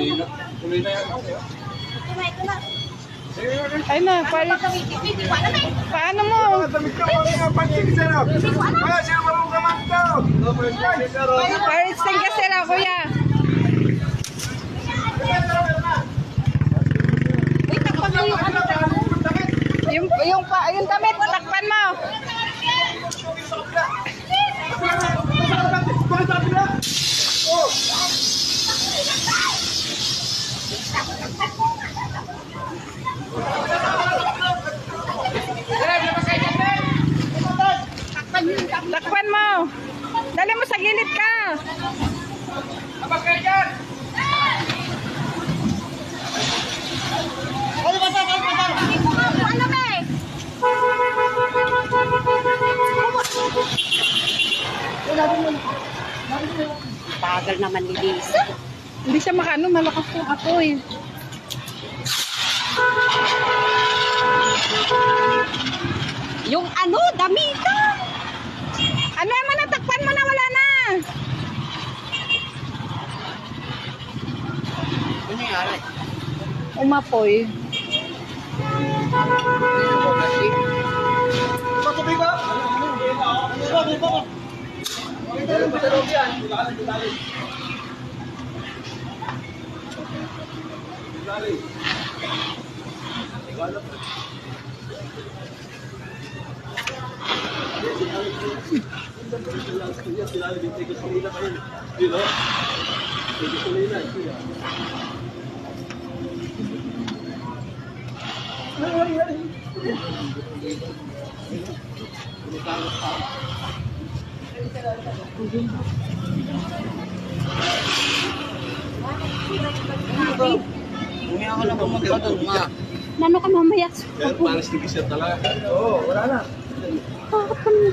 Tuloy na yan. Ay na, paano mo? Fire extinguisher lang, kuya. Takpan mo yung ano. Yung damit, takpan mo. Takpan mo. Dali mo sa gilid ka. Abang kayo dyan! Ano ba eh? Bagal naman ni Lisa. Hindi siya makaano, malakas yung apoy. Yung ano, damita. Ano naman, natakpan mo na, wala na. Ano nangyari? Umapoy. Patubig ba? Patubig ba? Umiyak ka na pumunta doon, ma. Nano ka mamaya? Panas ni Giselle talaga. Oo, wala na. Bakit kami?